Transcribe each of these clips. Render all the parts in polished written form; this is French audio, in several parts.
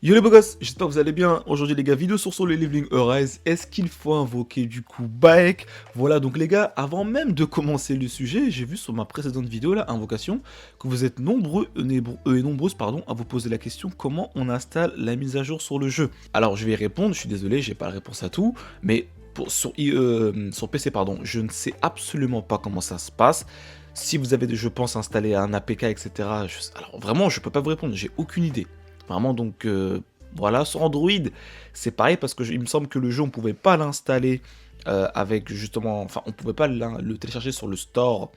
Yo les beaux gosses, j'espère que vous allez bien. Aujourd'hui les gars, vidéo sur le Leveling Arise. Est-ce qu'il faut invoquer du coup Baek? Voilà donc les gars, avant même de commencer le sujet, j'ai vu sur ma précédente vidéo là, invocation, que vous êtes nombreux et nombreuses à vous poser la question comment on installe la mise à jour sur le jeu. Alors je vais y répondre, je suis désolé, j'ai pas la réponse à tout, mais sur PC pardon, je ne sais absolument pas comment ça se passe. Si vous avez, je pense, installé un APK, etc. Alors vraiment, je peux pas vous répondre, j'ai aucune idée. Vraiment, donc voilà, sur Android, c'est pareil parce que il me semble que le jeu, on pouvait pas l'installer avec justement, enfin, on pouvait pas le télécharger sur le store,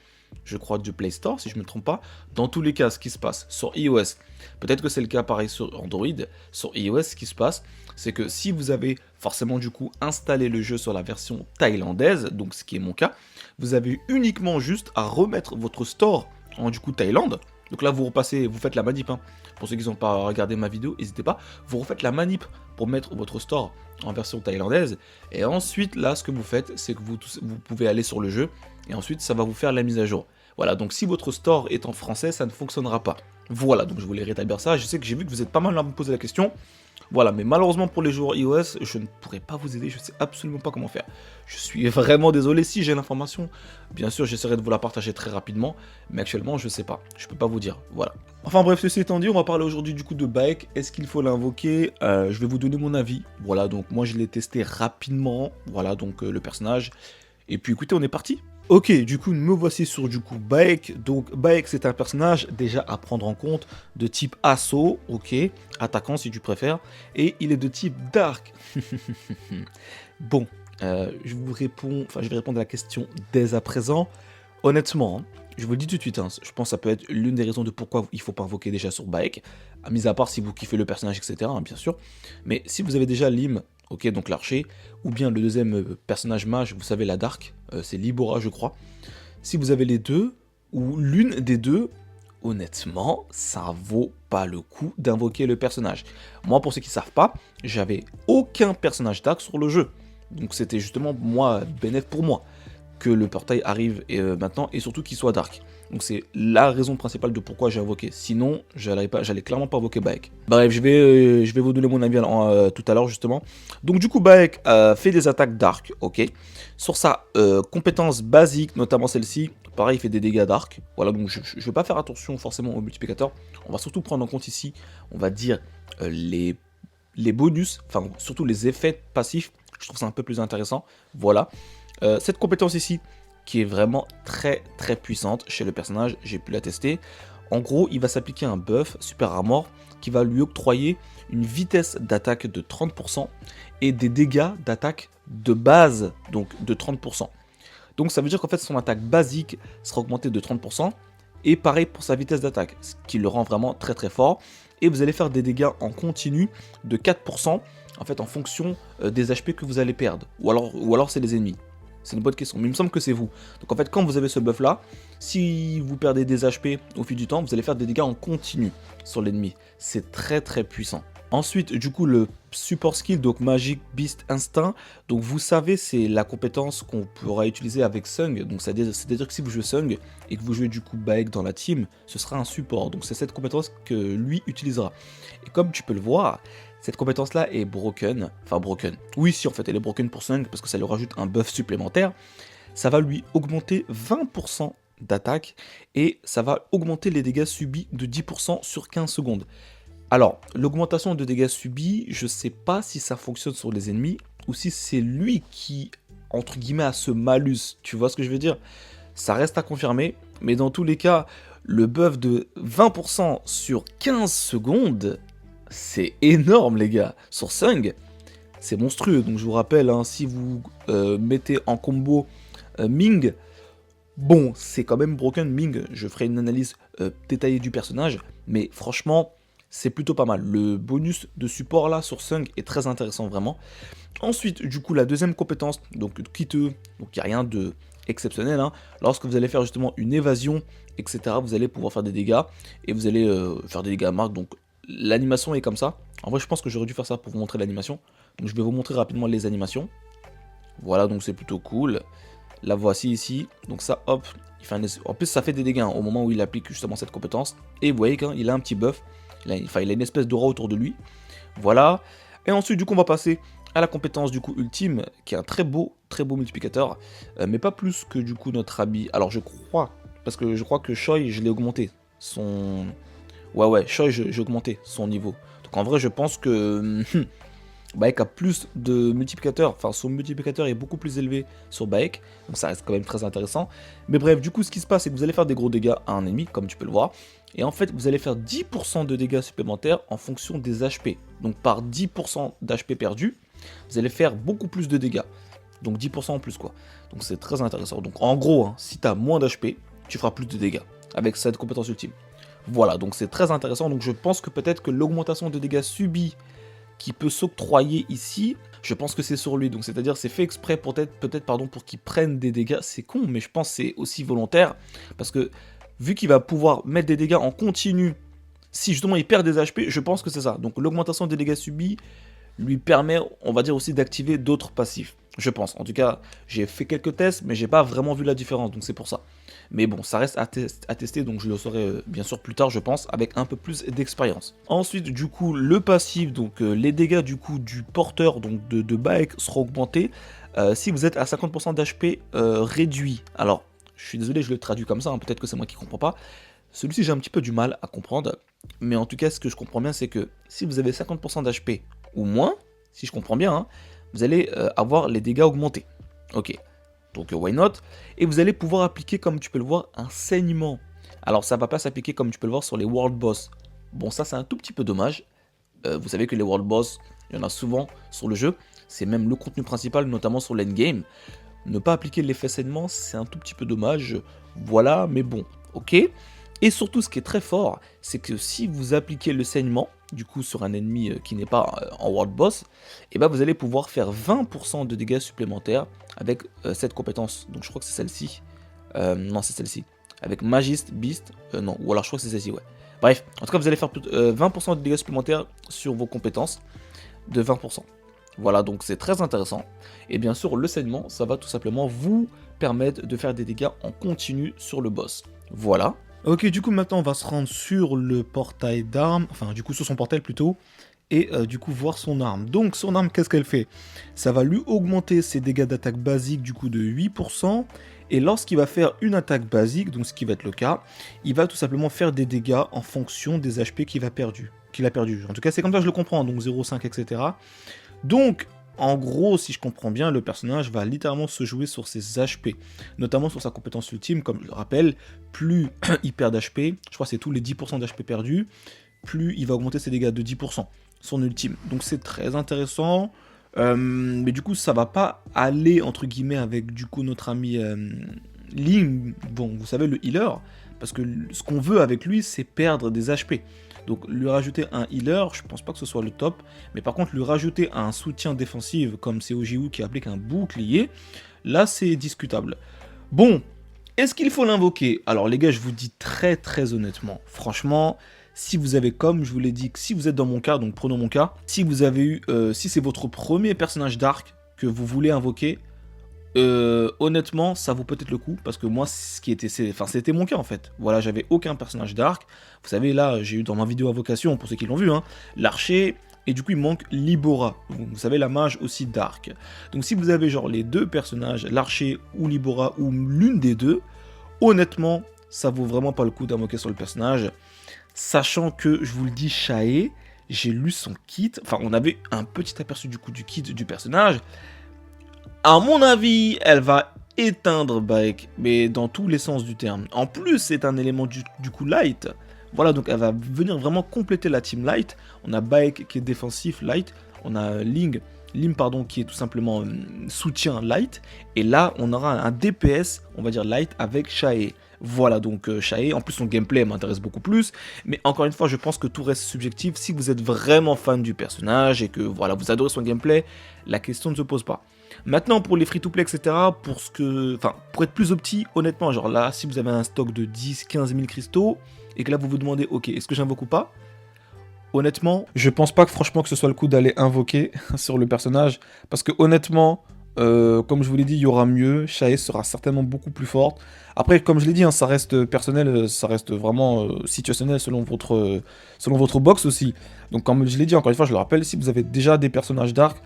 je crois, du Play Store, si je me trompe pas. Dans tous les cas, ce qui se passe sur iOS, peut-être que c'est le cas pareil sur Android, sur iOS, ce qui se passe, c'est que si vous avez forcément du coup installé le jeu sur la version thaïlandaise, donc ce qui est mon cas, vous avez uniquement juste à remettre votre store en du coup Thaïlande. Donc là, vous repassez, vous faites la manip. Hein. Pour ceux qui n'ont pas regardé ma vidéo, n'hésitez pas. Vous refaites la manip pour mettre votre store en version thaïlandaise. Et ensuite, là, ce que vous faites, c'est que vous pouvez aller sur le jeu. Et ensuite, ça va vous faire la mise à jour. Voilà, donc si votre store est en français, ça ne fonctionnera pas. Voilà, donc je voulais rétablir ça. Je sais que j'ai vu que vous êtes pas mal à me poser la question. Voilà, mais malheureusement pour les joueurs iOS, je ne pourrai pas vous aider, je ne sais absolument pas comment faire. Je suis vraiment désolé si j'ai l'information. Bien sûr, j'essaierai de vous la partager très rapidement, mais actuellement, je ne sais pas. Je peux pas vous dire, voilà. Enfin bref, ceci étant dit, on va parler aujourd'hui du coup de Baek. Est-ce qu'il faut l'invoquer? Je vais vous donner mon avis. Voilà, donc moi je l'ai testé rapidement. Voilà, donc le personnage. Et puis écoutez, on est parti. Ok, du coup, me voici sur du coup Baek. Donc Baek, c'est un personnage déjà à prendre en compte de type assaut, ok, attaquant si tu préfères, et il est de type dark. Bon, je vais répondre à la question dès à présent. Honnêtement, hein, je vous le dis tout de suite, hein, je pense que ça peut être l'une des raisons de pourquoi il faut pas invoquer déjà sur Baek, mis à part si vous kiffez le personnage, etc., hein, bien sûr. Mais si vous avez déjà Lim, ok, donc l'archer, ou bien le deuxième personnage mage, vous savez, la Dark, c'est Libora, je crois. Si vous avez les deux, ou l'une des deux, honnêtement, ça vaut pas le coup d'invoquer le personnage. Moi, pour ceux qui savent pas, j'avais aucun personnage Dark sur le jeu. Donc c'était justement, moi, bénéfique pour moi que le portail arrive maintenant, et surtout qu'il soit Dark. Donc c'est la raison principale de pourquoi j'ai invoqué. Sinon, j'allais clairement pas invoquer Baek. Bref, je vais vous donner mon avis tout à l'heure justement. Donc du coup, Baek fait des attaques Dark, ok. Sur sa compétence basique, notamment celle-ci, pareil, il fait des dégâts Dark. Voilà, donc je vais pas faire attention forcément au multiplicateur. On va surtout prendre en compte ici, on va dire, les bonus, enfin surtout les effets passifs. Je trouve ça un peu plus intéressant. Voilà. Cette compétence ici, qui est vraiment très très puissante chez le personnage, j'ai pu la tester. En gros, il va s'appliquer un buff super armor qui va lui octroyer une vitesse d'attaque de 30% et des dégâts d'attaque de base, donc de 30%. Donc ça veut dire qu'en fait son attaque basique sera augmentée de 30%, et pareil pour sa vitesse d'attaque, ce qui le rend vraiment très très fort. Et vous allez faire des dégâts en continu de 4%, en fait en fonction des HP que vous allez perdre, ou alors c'est les ennemis. C'est une bonne question, mais il me semble que c'est vous. Donc en fait, quand vous avez ce buff là, si vous perdez des HP au fil du temps, vous allez faire des dégâts en continu sur l'ennemi. C'est très très puissant. Ensuite, du coup, le support skill, donc Magic Beast Instinct. Donc vous savez, c'est la compétence qu'on pourra utiliser avec Sung. Donc c'est-à-dire que si vous jouez Sung et que vous jouez du coup Baek dans la team, ce sera un support. Donc c'est cette compétence que lui utilisera. Et comme tu peux le voir, cette compétence-là est broken. Enfin, broken. Oui, si, en fait, elle est broken pour Sung parce que ça lui rajoute un buff supplémentaire. Ça va lui augmenter 20% d'attaque et ça va augmenter les dégâts subis de 10% sur 15 secondes. Alors, l'augmentation de dégâts subis, je sais pas si ça fonctionne sur les ennemis ou si c'est lui qui, entre guillemets, a ce malus. Tu vois ce que je veux dire? Ça reste à confirmer, mais dans tous les cas, le buff de 20% sur 15 secondes, c'est énorme les gars. Sur Sung, c'est monstrueux. Donc je vous rappelle, hein, si vous mettez en combo Ming, bon, c'est quand même broken Ming. Je ferai une analyse détaillée du personnage, mais franchement, c'est plutôt pas mal. Le bonus de support là sur Sung est très intéressant vraiment. Ensuite, du coup, la deuxième compétence, donc kiteux, donc il n'y a rien de exceptionnel. Hein. Lorsque vous allez faire justement une évasion, etc., vous allez pouvoir faire des dégâts et vous allez faire des dégâts à marque. Donc l'animation est comme ça. En vrai, je pense que j'aurais dû faire ça pour vous montrer l'animation. Donc je vais vous montrer rapidement les animations. Voilà, donc c'est plutôt cool. La voici ici. Donc ça, hop, il fait en plus ça fait des dégâts hein, au moment où il applique justement cette compétence. Et vous voyez qu'il a un petit buff. Il a une espèce d'aura autour de lui. Voilà. Et ensuite, du coup, on va passer à la compétence du coup ultime, qui est un très beau multiplicateur, mais pas plus que du coup notre ami. Alors je crois, parce que je crois que Choi, je l'ai augmenté. Ouais, Choi, j'ai augmenté son niveau. Donc en vrai, je pense que Baek a plus de multiplicateurs, enfin son multiplicateur est beaucoup plus élevé sur Baek, donc ça reste quand même très intéressant. Mais bref, du coup, ce qui se passe, c'est que vous allez faire des gros dégâts à un ennemi, comme tu peux le voir, et en fait, vous allez faire 10% de dégâts supplémentaires en fonction des HP. Donc par 10% d'HP perdus, vous allez faire beaucoup plus de dégâts. Donc 10% en plus, quoi. Donc c'est très intéressant. Donc en gros, hein, si tu as moins d'HP, tu feras plus de dégâts avec cette compétence ultime. Voilà, donc c'est très intéressant. Donc je pense que peut-être que l'augmentation de dégâts subis qui peut s'octroyer ici, je pense que c'est sur lui. Donc c'est-à-dire c'est fait exprès peut-être pour qu'il prenne des dégâts. C'est con, mais je pense que c'est aussi volontaire. Parce que vu qu'il va pouvoir mettre des dégâts en continu, si justement il perd des HP, je pense que c'est ça. Donc l'augmentation des dégâts subis lui permet, on va dire aussi, d'activer d'autres passifs. Je pense. En tout cas, j'ai fait quelques tests, mais j'ai pas vraiment vu la différence, donc c'est pour ça. Mais bon, ça reste à tester, donc je le saurai bien sûr plus tard, je pense, avec un peu plus d'expérience. Ensuite, du coup, le passif, donc les dégâts du coup du porteur donc de Baek seront augmentés si vous êtes à 50% d'HP réduit. Alors, je suis désolé, je le traduis comme ça, hein, peut-être que c'est moi qui comprends pas. Celui-ci, j'ai un petit peu du mal à comprendre, mais en tout cas, ce que je comprends bien, c'est que si vous avez 50% d'HP ou moins, si je comprends bien, hein, vous allez avoir les dégâts augmentés. Ok, donc why not? Et vous allez pouvoir appliquer, comme tu peux le voir, un saignement. Alors ça va pas s'appliquer comme tu peux le voir sur les World Boss. Bon, ça c'est un tout petit peu dommage. Vous savez que les World Boss, il y en a souvent sur le jeu. C'est même le contenu principal, notamment sur l'endgame. Ne pas appliquer l'effet saignement, c'est un tout petit peu dommage. Voilà, mais bon, ok. Et surtout, ce qui est très fort, c'est que si vous appliquez le saignement, du coup sur un ennemi qui n'est pas en World Boss, et ben vous allez pouvoir faire 20% de dégâts supplémentaires avec cette compétence. Donc je crois que c'est celle-ci. Non, c'est celle-ci. Avec Magist, Beast, non, ou alors je crois que c'est celle-ci, ouais. Bref, en tout cas, vous allez faire 20% de dégâts supplémentaires sur vos compétences, de 20%. Voilà, donc c'est très intéressant. Et bien sûr, le saignement, ça va tout simplement vous permettre de faire des dégâts en continu sur le boss. Voilà. Ok, du coup, maintenant, on va se rendre sur le portail d'armes, enfin, du coup, sur son portail plutôt, et du coup, voir son arme. Donc, son arme, qu'est-ce qu'elle fait? Ça va lui augmenter ses dégâts d'attaque basique, du coup, de 8%, et lorsqu'il va faire une attaque basique, donc ce qui va être le cas, il va tout simplement faire des dégâts en fonction des HP qu'il a perdu. En tout cas, c'est comme ça que je le comprends, donc 0,5, etc. Donc, en gros, si je comprends bien, le personnage va littéralement se jouer sur ses HP, notamment sur sa compétence ultime, comme je le rappelle, plus il perd d'HP, je crois que c'est tous les 10% d'HP perdus, plus il va augmenter ses dégâts de 10%, son ultime. Donc c'est très intéressant, mais du coup ça va pas aller, entre guillemets, avec du coup notre ami Ling, bon, vous savez, le healer, parce que ce qu'on veut avec lui, c'est perdre des HP. Donc lui rajouter un healer, je pense pas que ce soit le top, mais par contre lui rajouter un soutien défensif comme c'est Ojiu qui applique un bouclier, là c'est discutable. Bon, est-ce qu'il faut l'invoquer? Alors les gars, je vous dis très honnêtement, franchement, si vous avez, comme je vous l'ai dit, si vous êtes dans mon cas, donc prenons mon cas, si vous avez eu, si c'est votre premier personnage d'arc que vous voulez invoquer, honnêtement, ça vaut peut-être le coup, parce que moi, c'était mon cas en fait. Voilà, j'avais aucun personnage d'arc. Vous savez, là, j'ai eu dans ma vidéo invocation, pour ceux qui l'ont vu, hein, l'archer, et du coup, il manque Libora. Vous savez, la mage aussi d'arc. Donc, si vous avez genre les deux personnages, l'archer ou Libora, ou l'une des deux, honnêtement, ça vaut vraiment pas le coup d'invoquer sur le personnage. Sachant que, je vous le dis, Shae, j'ai lu son kit, enfin, on avait un petit aperçu du coup du kit du personnage. À mon avis, elle va éteindre Baek, mais dans tous les sens du terme. En plus, c'est un élément du coup light. Voilà, donc elle va venir vraiment compléter la team light. On a Baek qui est défensif light. On a Lim pardon, qui est tout simplement soutien light. Et là, on aura un DPS, on va dire light, avec Shae. Voilà, donc Shae, en plus son gameplay m'intéresse beaucoup plus, mais encore une fois, je pense que tout reste subjectif. Si vous êtes vraiment fan du personnage et que voilà, vous adorez son gameplay, la question ne se pose pas. Maintenant, pour les free-to-play, etc., pour être plus opti, honnêtement, genre là, si vous avez un stock de 10-15 000 cristaux, et que là, vous vous demandez, ok, est-ce que j'invoque ou pas? Honnêtement, je pense pas que franchement que ce soit le coup d'aller invoquer sur le personnage, parce que honnêtement, Comme je vous l'ai dit, il y aura mieux. Shae sera certainement beaucoup plus forte. Après, comme je l'ai dit, hein, ça reste personnel, ça reste vraiment situationnel selon votre box aussi. Donc comme je l'ai dit, encore une fois, je le rappelle, si vous avez déjà des personnages dark,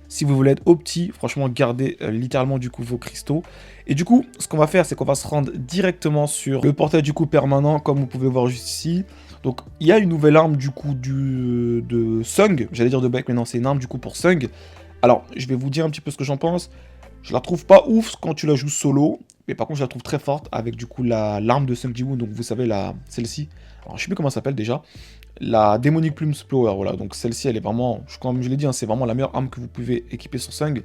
si vous voulez être opti, franchement, gardez littéralement du coup vos cristaux. Et du coup, ce qu'on va faire, c'est qu'on va se rendre directement sur le portail du coup permanent, comme vous pouvez voir juste ici. Donc, il y a une nouvelle arme du coup de Sung, j'allais dire de Baek, mais non, c'est une arme du coup pour Sung. Alors, je vais vous dire un petit peu ce que j'en pense. Je la trouve pas ouf quand tu la joues solo, mais par contre, je la trouve très forte avec du coup l'arme de Sung Ji-woo, donc vous savez, celle-ci. Alors, je sais plus comment elle s'appelle déjà. La Demonic Plume Explorer, voilà. Donc, celle-ci, elle est vraiment, comme je l'ai dit, hein, c'est vraiment la meilleure arme que vous pouvez équiper sur Sung.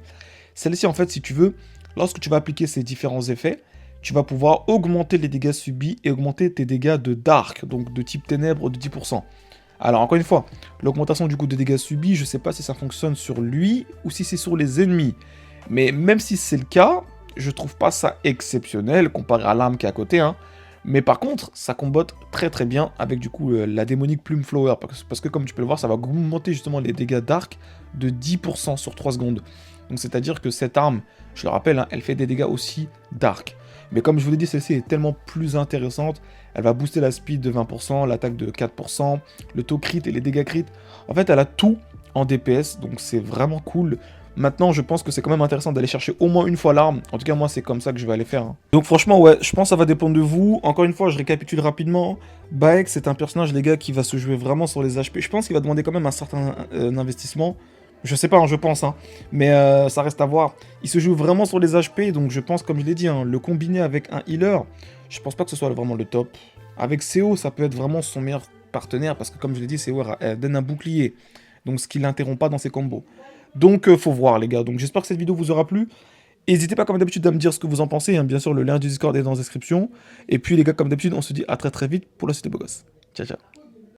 Celle-ci, en fait, si tu veux, lorsque tu vas appliquer ces différents effets, tu vas pouvoir augmenter les dégâts subis et augmenter tes dégâts de Dark, donc de type ténèbres de 10%. Alors, encore une fois, l'augmentation du coup de dégâts subis, je sais pas si ça fonctionne sur lui ou si c'est sur les ennemis. Mais même si c'est le cas, je trouve pas ça exceptionnel comparé à l'arme qui est à côté, hein. Mais par contre, ça combote très très bien avec du coup la démonique Plume Flower, parce que comme tu peux le voir, ça va augmenter justement les dégâts d'arc de 10% sur 3 secondes. Donc c'est-à-dire que cette arme, je le rappelle, hein, elle fait des dégâts aussi d'arc. Mais comme je vous l'ai dit, celle-ci est tellement plus intéressante. Elle va booster la speed de 20%, l'attaque de 4%, le taux crit et les dégâts crit. En fait, elle a tout en DPS, donc c'est vraiment cool. Maintenant, je pense que c'est quand même intéressant d'aller chercher au moins une fois l'arme. En tout cas, moi, c'est comme ça que je vais aller faire, hein. Donc franchement, ouais, je pense que ça va dépendre de vous. Encore une fois, je récapitule rapidement. Baek, c'est un personnage, les gars, qui va se jouer vraiment sur les HP. Je pense qu'il va demander quand même un certain investissement. Je sais pas, hein, je pense, hein. Mais ça reste à voir. Il se joue vraiment sur les HP, donc je pense, comme je l'ai dit, hein, le combiner avec un healer, je pense pas que ce soit vraiment le top. Avec CO, ça peut être vraiment son meilleur partenaire, parce que comme je l'ai dit, CO elle donne un bouclier. Donc ce qui l'interrompt pas dans ses combos. Donc faut voir les gars. Donc j'espère que cette vidéo vous aura plu. N'hésitez pas comme d'habitude à me dire ce que vous en pensez, hein. Bien sûr, le lien du Discord est dans la description. Et puis les gars, comme d'habitude, on se dit à très très vite pour la suite des beaux gosses. Ciao ciao.